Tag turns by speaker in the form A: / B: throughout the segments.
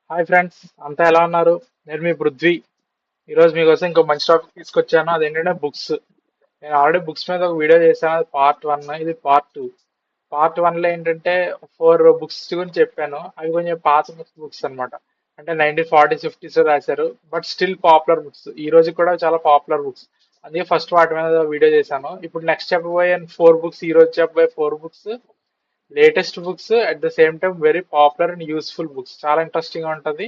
A: Hi friends, అంతా ఎలా ఉన్నారు? నేను మీ పృథ్వీ. ఈరోజు మీకోసం ఇంకో మంచి టాపిక్ తీసుకొచ్చాను. అదేంటంటే బుక్స్. నేను ఆల్రెడీ బుక్స్ మీద ఒక వీడియో చేశాను. అది పార్ట్ 1, ఇది పార్ట్ 2. పార్ట్ 1లో ఏంటంటే 4 బుక్స్ గురించి చెప్పాను. అవి కొంచెం పాత బుక్స్ అన్నమాట. అంటే 1940s, 50s రాశారు. But still popular books. ఈ రోజు కూడా చాలా పాపులర్ బుక్స్. అందుకే ఫస్ట్ వాటి మీద వీడియో చేశాను. ఇప్పుడు నెక్స్ట్ చెప్పబోయే 4 బుక్స్, ఈ రోజు చెప్పబోయే 4 books latest books, at the same time very popular and useful books. చాలా ఇంట్రెస్టింగ్ గా ఉంటది.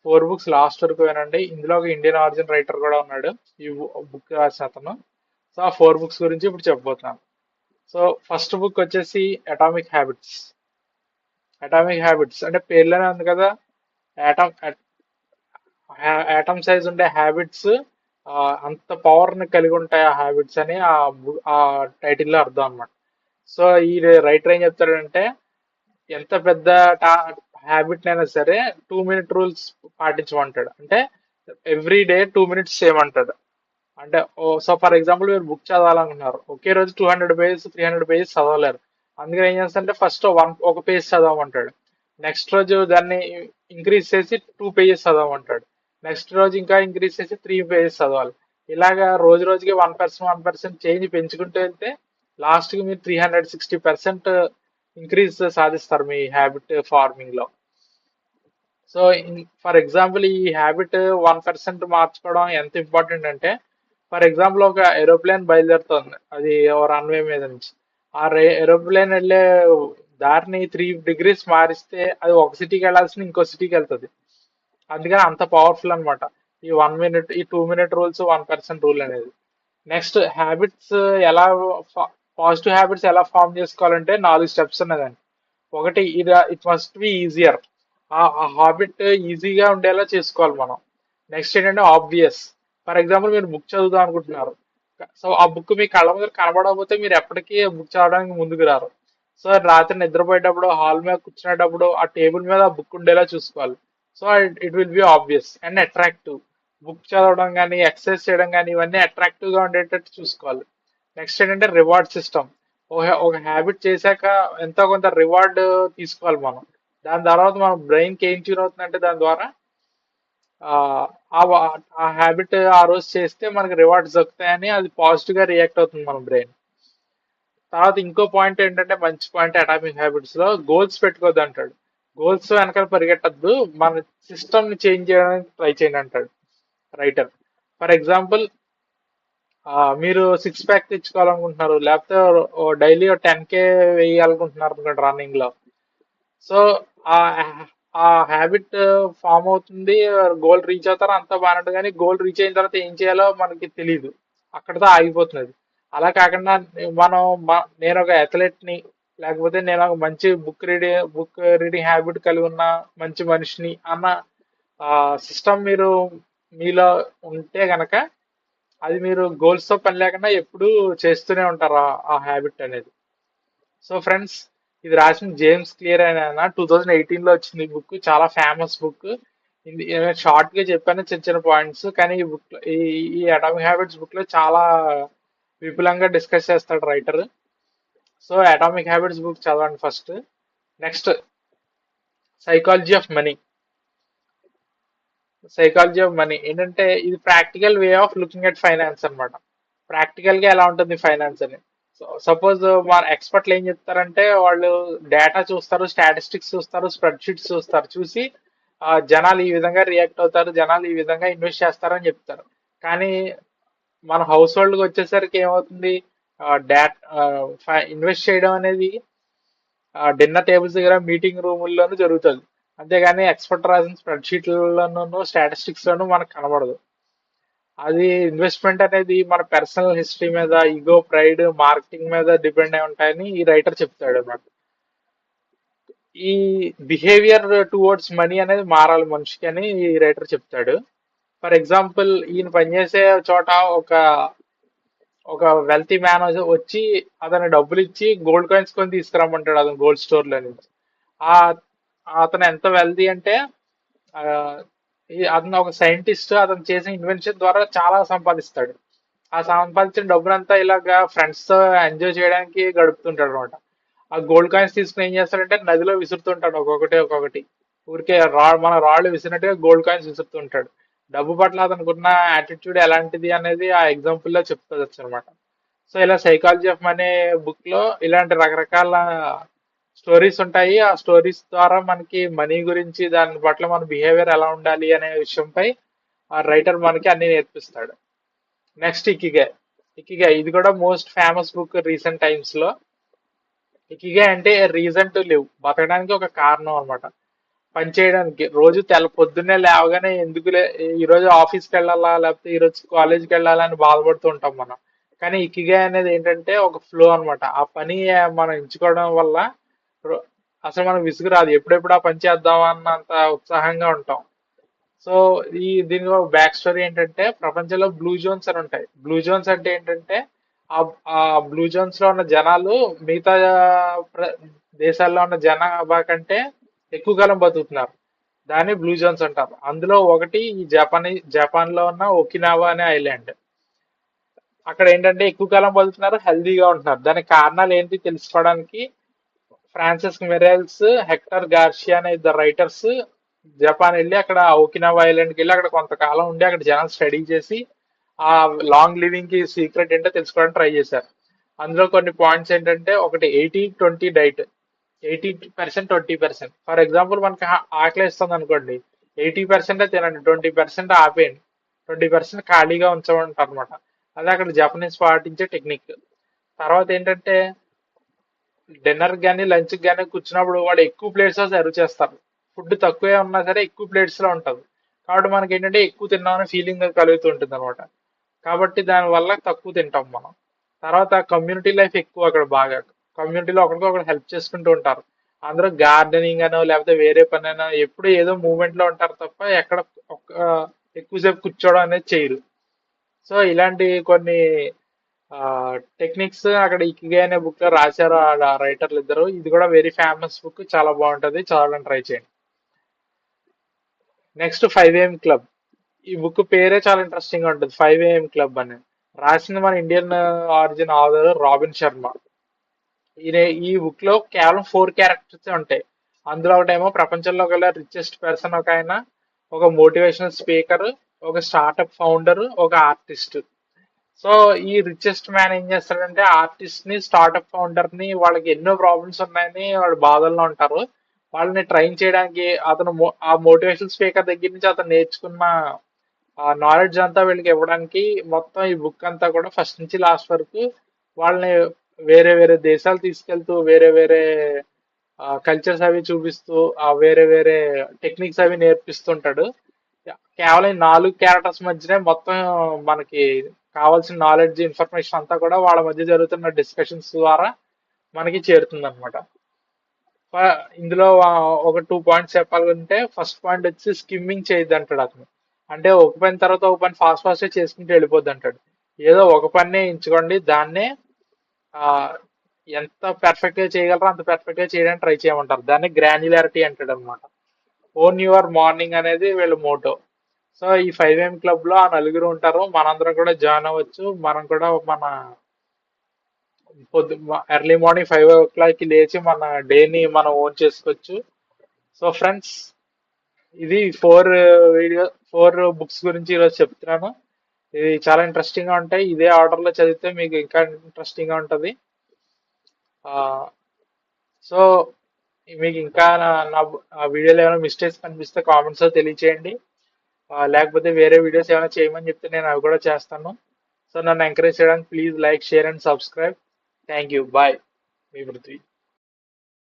A: 4 బుక్స్ లాస్ట్ వరకు వినండి. ఇందులో ఒక ఇండియన్ ఆరిజిన్ రైటర్ కూడా ఉన్నాడు, ఈ బుక్ రాసిన అతను. సో ఆ 4 బుక్స్ గురించి ఇప్పుడు చెప్పబోతున్నాను. సో ఫస్ట్ బుక్ వచ్చేసి అటామిక్ హ్యాబిట్స్. అటామిక్ హ్యాబిట్స్ అంటే పేర్లోనే ఉంది కదా, ఆటమ్ ఆటమ్ సైజ్ ఉండే హ్యాబిట్స్ అంత పవర్ ని కలిగి ఉంటాయి ఆ హ్యాబిట్స్ అని ఆ టైటిల్ లో అర్థం అన్నమాట. సో ఈ రైటర్ ఏం చెప్తాడంటే, ఎంత పెద్ద హ్యాబిట్ అయినా సరే 2 మినిట్ రూల్స్ పాటించమంటాడు. అంటే ఎవ్రీ డే 2 మినిట్స్ చేయమంటాడు. అంటే సో ఫర్ ఎగ్జాంపుల్ మీరు బుక్ చదవాలనుకుంటున్నారు, ఒకే రోజు 200 పేజెస్ 300 పేజెస్ చదవలేరు. అందుకని ఏం చేస్తారంటే ఫస్ట్ ఒక పేజ్ చదవమంటాడు. నెక్స్ట్ రోజు దాన్ని ఇంక్రీజ్ చేసి 2 పేజెస్ చదవమంటాడు. నెక్స్ట్ రోజు ఇంకా ఇంక్రీజ్ చేసి 3 పేజెస్ చదవాలి. ఇలాగా రోజు రోజుకి 1% చేంజ్ పెంచుకుంటూ వెళ్తే లాస్ట్ కి మీరు 360% ఇంక్రీజ్ సాధిస్తారు మీ హ్యాబిట్ ఫార్మింగ్ లో. సో ఫర్ ఎగ్జాంపుల్ ఈ హ్యాబిట్ 1% మార్చుకోవడం ఎంత ఇంపార్టెంట్ అంటే, ఫర్ ఎగ్జాంపుల్ ఒక ఏరోప్లేన్ బయలుదేరుతుంది, అది రన్వే మీద నుంచి. ఆ ఏరోప్లేన్ వెళ్ళే దారిని 3 డిగ్రీస్ మారిస్తే అది ఒక సిటీకి వెళ్ళాల్సిన ఇంకో సిటీకి వెళ్తుంది. అందుకని అంత పవర్ఫుల్ అన్నమాట ఈ 1 మినిట్, ఈ 2 మినిట్ రూల్స్, 1% రూల్ అనేది. నెక్స్ట్ హ్యాబిట్స్ ఎలా, పాజిటివ్ హ్యాబిట్స్ ఎలా ఫామ్ చేసుకోవాలంటే 4 స్టెప్స్ ఉన్నదండి. ఒకటి, ఇది ఇట్ మస్ట్ బి ఈజియర్. ఆ హాబిట్ ఈజీగా ఉండేలా చేసుకోవాలి మనం. నెక్స్ట్ ఏంటంటే ఆబ్వియస్. ఫర్ ఎగ్జాంపుల్ మీరు బుక్ చదువుదాం అనుకుంటున్నారు. సో ఆ బుక్ మీ కళ్ళ ముందర కనబడకపోతే మీరు ఎప్పటికీ బుక్ చదవడానికి ముందుకు రారు. సో రాత్రి నిద్రపోయేటప్పుడు, హాల్ మీద కూర్చునేటప్పుడు ఆ టేబుల్ మీద ఆ బుక్ ఉండేలా చూసుకోవాలి. So it will be obvious and attractive. Book చదవడం కానీ, ఎక్సర్సైజ్ చేయడం కానీ, ఇవన్నీ అట్రాక్టివ్ గా ఉండేటట్టు చూసుకోవాలి. నెక్స్ట్ ఏంటంటే రివార్డ్ సిస్టమ్. ఒక హ్యాబిట్ చేశాక ఎంతో కొంత రివార్డ్ తీసుకోవాలి మనం. దాని తర్వాత మన బ్రెయిన్ కి ఏం ట్యూన్ అవుతుందంటే, దాని ద్వారా ఆ ఆ హ్యాబిట్ ఆ రోజు చేస్తే మనకి రివార్డ్స్ దొరుకుతాయని అది పాజిటివ్ గా రియాక్ట్ అవుతుంది మన బ్రెయిన్. తర్వాత ఇంకో పాయింట్ ఏంటంటే, మంచి పాయింట్ అటామిక్ హ్యాబిట్స్ లో గోల్స్ పెట్టుకోవద్దు అంటాడు. గోల్స్ వెనకాల పరిగెట్టద్దు, మన సిస్టమ్ ని చేంజ్ చేయడానికి ట్రై చేయండి అంటాడు రైటర్. ఫర్ ఎగ్జాంపుల్, మీరు 6 ప్యాక్ తెచ్చుకోవాలనుకుంటున్నారు, లేకపోతే డైలీ 10K వేయాలనుకుంటున్నారు అనుకోండి రన్నింగ్ లో. సో ఆ ఆ హ్యాబిట్ ఫామ్ అవుతుంది, గోల్ రీచ్ అవుతారు, అంతా బాగానే ఉంటుంది. కానీ గోల్ రీచ్ అయిన తర్వాత ఏం చేయాలో మనకి తెలియదు, అక్కడతో ఆగిపోతుంది. అలా కాకుండా మనం నేను ఒక అథ్లెట్ ని, లేకపోతే నేను ఒక మంచి బుక్ రీడింగ్ హ్యాబిట్ కలిగి ఉన్న మంచి మనిషిని అన్న సిస్టమ్ మీరు మీలో ఉంటే గనక, అది మీరు గోల్స్ తో పని లేకుండా ఎప్పుడూ చేస్తూనే ఉంటారు ఆ హ్యాబిట్ అనేది. సో ఫ్రెండ్స్, ఇది రాసిన జేమ్స్ క్లియర్ అయిన 2018లో వచ్చింది ఈ బుక్. చాలా ఫేమస్ బుక్. ఇది షార్ట్ గా చెప్పాను, చిన్న చిన్న పాయింట్స్. కానీ ఈ బుక్, ఈ అటామిక్ హ్యాబిట్స్ బుక్ లో చాలా విపులంగా డిస్కస్ చేస్తాడు writer. So atomic habits book చదవండి first. Next, psychology of money. Psychology of money ఏంటంటే, ఇది practical way of looking at finance అన్నమాట. ప్రాక్టికల్ గా ఎలా ఉంటుంది ఫైనాన్స్ అని. సపోజ్ మన ఎక్స్పర్ట్లు ఏం చెప్తారంటే, వాళ్ళు డేటా చూస్తారు, స్టాటిస్టిక్స్ చూస్తారు, స్ప్రెడ్ షీట్స్ చూస్తారు, చూసి జనాలు ఈ విధంగా రియాక్ట్ అవుతారు, జనాలు ఈ విధంగా ఇన్వెస్ట్ చేస్తారని చెప్తారు. కానీ మన హౌస్ హోల్డ్ కి వచ్చేసరికి ఏమవుతుంది, డేట్ ఇన్వెస్ట్ చేయడం అనేది డిన్నర్ టేబుల్స్ దగ్గర, మీటింగ్ రూముల్లోనూ జరుగుతుంది. అంతేగాని ఎక్స్పర్ట్ రాసిన స్ప్రెడ్ షీట్లలోనూ స్టాటిస్టిక్స్ లోనూ మనకు కనబడదు. అది ఇన్వెస్ట్మెంట్ అనేది మన పర్సనల్ హిస్టరీ మీద, ఈగో, ప్రైడ్, మార్కెటింగ్ మీద డిపెండ్ అయి ఉంటాయని ఈ రైటర్ చెప్తాడు అన్నమాట. ఈ బిహేవియర్ టువర్డ్స్ మనీ అనేది మారాలి మనిషికి అని ఈ రైటర్ చెప్తాడు. ఫర్ ఎగ్జాంపుల్, ఈయన పనిచేసే చోట ఒక ఒక వెల్తీ మ్యాన్ వచ్చి అతని డబ్బులు ఇచ్చి గోల్డ్ కాయిన్స్ కొని తీసుకురమ్మంటాడు అతను గోల్డ్ స్టోర్ లో నుంచి. ఆ అతను ఎంత వెల్తీ అంటే, ఆ, అతను ఒక సైంటిస్ట్. అతను చేసిన ఇన్వెన్షన్ ద్వారా చాలా సంపాదిస్తాడు. ఆ సంపాదించిన డబ్బునంతా ఇలాగా ఫ్రెండ్స్ తో ఎంజాయ్ చేయడానికి గడుపుతుంటాడు అనమాట. ఆ గోల్డ్ కాయిన్స్ తీసుకుని ఏం చేస్తాడంటే నదిలో విసురుతుంటాడు ఒక్కొక్కటి ఒక్కొక్కటి. ఊరికే మన రాళ్ళు విసిరినట్టుగా గోల్డ్ కాయిన్స్ విసురుతుంటాడు. డబ్బు పట్ల అతనుకున్న యాటిట్యూడ్ ఎలాంటిది అనేది ఆ ఎగ్జాంపుల్ లో చెప్తుంది అనమాట. సో ఇలా సైకాలజీ ఆఫ్ మనీ బుక్ లో ఇలాంటి రకరకాల స్టోరీస్ ఉంటాయి. ఆ స్టోరీస్ ద్వారా మనకి మనీ గురించి దాని పట్ల మన బిహేవియర్ ఎలా ఉండాలి అనే విషయంపై ఆ రైటర్ మనకి అన్ని నేర్పిస్తాడు. నెక్స్ట్ ఇకిగే. ఇకిగే ఇది కూడా most famous book recent times లో. ఇకిగే అంటే రీజన్ టు లివ్, బతకడానికి ఒక కారణం అన్నమాట. పని చేయడానికి రోజు పొద్దున్నే లేవగానే ఎందుకులే ఈ రోజు ఆఫీస్కి వెళ్ళాలా లేకపోతే ఈ రోజు కాలేజ్కి వెళ్ళాలా అని బాధపడుతూ ఉంటాం మనం. కానీ ఇకిగే అనేది ఏంటంటే ఒక ఫ్లో అన్నమాట. ఆ పని మనం ఎంచుకోవడం వల్ల రో- అసలు మనకు విసుగు రాదు, ఎప్పుడెప్పుడు ఆ పని చేద్దాం అన్నంత ఉత్సాహంగా ఉంటాం. సో దీని బ్యాక్ స్టోరీ ఏంటంటే ప్రపంచంలో బ్లూ జోన్స్ అని ఉంటాయి. బ్లూ జోన్స్ అంటే ఏంటంటే ఆ ఆ బ్లూ జోన్స్ లో ఉన్న జనాలు మిగతా ప్ర- దేశాల్లో ఉన్న జనాభా కంటే ఎక్కువ కాలం బతుకుతున్నారు. దాన్ని బ్లూ జోన్స్ అంటారు. అందులో ఒకటి ఈ జపాన్ లో ఉన్న ఒకినావా అనే ఐలాండ్. అక్కడ ఏంటంటే ఎక్కువ కాలం బతుకుతున్నారు, హెల్దీగా ఉంటున్నారు. దానికి కారణాలు ఏంటి తెలుసుకోవడానికి ఫ్రాన్సిస్ మిరేల్స్, హెక్టర్ గార్షియా అనే ఇద్దరు రైటర్స్ జపాన్ వెళ్ళి అక్కడ ఓకినావా ఐలాండ్కి వెళ్ళి అక్కడ కొంతకాలం ఉండి అక్కడ జనాలు స్టడీ చేసి ఆ లాంగ్ లివింగ్ కి సీక్రెట్ ఏంటో తెలుసుకోవడానికి ట్రై చేశారు. అందులో కొన్ని పాయింట్స్ ఏంటంటే ఒకటి 80-20 డైట్. 80%, 20%. ఫర్ ఎగ్జాంపుల్ మనకి ఆకలి ఇస్తుంది అనుకోండి, 80% తినండి, 20% ఆపేయండి, 20% ఖాళీగా ఉంచమంటారు అనమాట. అదే అక్కడ జపనీస్ పాటించే టెక్నిక్. తర్వాత ఏంటంటే డిన్నర్ గానీ లంచ్ గానీ కూర్చున్నప్పుడు వాడు ఎక్కువ ప్లేట్స్ లో సర్వ్ చేస్తారు. ఫుడ్ తక్కువే ఉన్నా సరే ఎక్కువ ప్లేట్స్ లో ఉంటది. కాబట్టి మనకి ఏంటంటే ఎక్కువ తిన్నామని ఫీలింగ్ కలుగుతూ ఉంటుంది అనమాట. కాబట్టి దాని వల్ల తక్కువ తింటాం మనం. తర్వాత కమ్యూనిటీ లైఫ్ ఎక్కువ అక్కడ బాగా. కమ్యూనిటీలో ఒకరికొకరు హెల్ప్ చేసుకుంటూ ఉంటారు. అందరూ గార్డెనింగ్ అనో లేకపోతే వేరే పని అనో ఎప్పుడు ఏదో మూవ్మెంట్ లో ఉంటారు తప్ప ఎక్కడ ఒక్క ఎక్కువసేపు కూర్చోవడం అనేది చేయరు. సో ఇలాంటి కొన్ని టెక్నిక్స్ అక్కడ ఇకిగే అనే బుక్ లో రాశారు ఆ రైటర్లు ఇద్దరు. ఇది కూడా వెరీ ఫేమస్ బుక్, చాలా బాగుంటది, చదవడానికి ట్రై చేయండి. Next 5 AM club. ఈ బుక్ పేరే చాలా ఇంట్రెస్టింగ్ గా ఉంటుంది, 5 AM క్లబ్ అని. రాసింది మన Indian origin author Robin Sharma. ఈయన ఈ బుక్ లో కేవలం 4 క్యారెక్టర్స్ ఉంటాయి. అందులో ఒకటేమో ప్రపంచంలో గల రిచెస్ట్ పర్సన్ ఒక ఆయన, ఒక మోటివేషనల్ స్పీకర్, ఒక స్టార్టప్ ఫౌండర్, ఒక ఆర్టిస్ట్. సో ఈ రిచెస్ట్ మ్యాన్ ఏం చేస్తాడంటే ఆర్టిస్ట్ ని స్టార్టప్ ఫౌండర్ ని వాళ్ళకి ఎన్నో ప్రాబ్లమ్స్ ఉన్నాయని వాళ్ళు బాధల్లో ఉంటారు. వాళ్ళని ట్రైన్ చేయడానికి అతను ఆ మోటివేషనల్ స్పీకర్ దగ్గర నుంచి అతను నేర్చుకున్న ఆ నాలెడ్జ్ అంతా వీళ్ళకి ఇవ్వడానికి మొత్తం ఈ బుక్ అంతా కూడా ఫస్ట్ నుంచి లాస్ట్ వరకు వాళ్ళని వేరే వేరే దేశాలు తీసుకెళ్తూ వేరే వేరే కల్చర్స్ అవి చూపిస్తూ ఆ వేరే వేరే టెక్నిక్స్ అవి నేర్పిస్తుంటాడు. కేవలం ఈ 4 క్యారెక్టర్స్ మధ్యనే మొత్తం మనకి కావాల్సిన నాలెడ్జ్ ఇన్ఫర్మేషన్ అంతా కూడా వాళ్ళ మధ్య జరుగుతున్న డిస్కషన్స్ ద్వారా మనకి చేరుతుంది అనమాట. ఇందులో ఒక 2 పాయింట్స్ చెప్పాలంటే ఫస్ట్ పాయింట్ వచ్చి స్కిమ్మింగ్ చేయొద్దు అంటాడు అతను. అంటే ఒక పని తర్వాత ఒక పని ఫాస్ట్ ఫాస్ట్ చేసుకుంటూ వెళ్ళిపోద్ది అంటాడు. ఏదో ఒక పన్నే ఎంచుకోండి, దాన్నే ఆ ఎంత పర్ఫెక్ట్ గా చేయగలరో అంత పర్ఫెక్ట్ గా చేయడానికి ట్రై చేయమంటారు. దాన్ని గ్రాన్యులారిటీ అంటాడు అనమాట. ఓన్ యువర్ మార్నింగ్ అనేది వీళ్ళ మోటో. సో ఈ 5 AM క్లబ్ లో ఆ నలుగురు ఉంటారు, మనందరం కూడా జాయిన్ అవ్వచ్చు. మనం కూడా మన ఎర్లీ మార్నింగ్ 5 o'clock కి లేచి మన డేని మనం ఓన్ చేసుకోవచ్చు. సో ఫ్రెండ్స్, ఇది 4 బుక్స్ గురించి ఈరోజు చెప్తున్నాను. ఇది చాలా ఇంట్రెస్టింగ్ గా ఉంటాయి. ఇదే ఆర్డర్ లో చదివితే మీకు ఇంకా ఇంట్రెస్టింగ్ గా ఉంటది. ఆ సో మీకు ఇంకా నా వీడియోలో ఏమైనా మిస్టేక్స్ కనిపిస్తే కామెంట్స్ లో తెలియచేయండి. లేకపోతే వేరే వీడియోస్ ఏమైనా చేయమని చెప్తే నేను అవి కూడా చేస్తాను. సో నన్ను ఎంకరేజ్ చేయడానికి please like, share and subscribe. Thank you. Bye. మీ పృథ్వీ.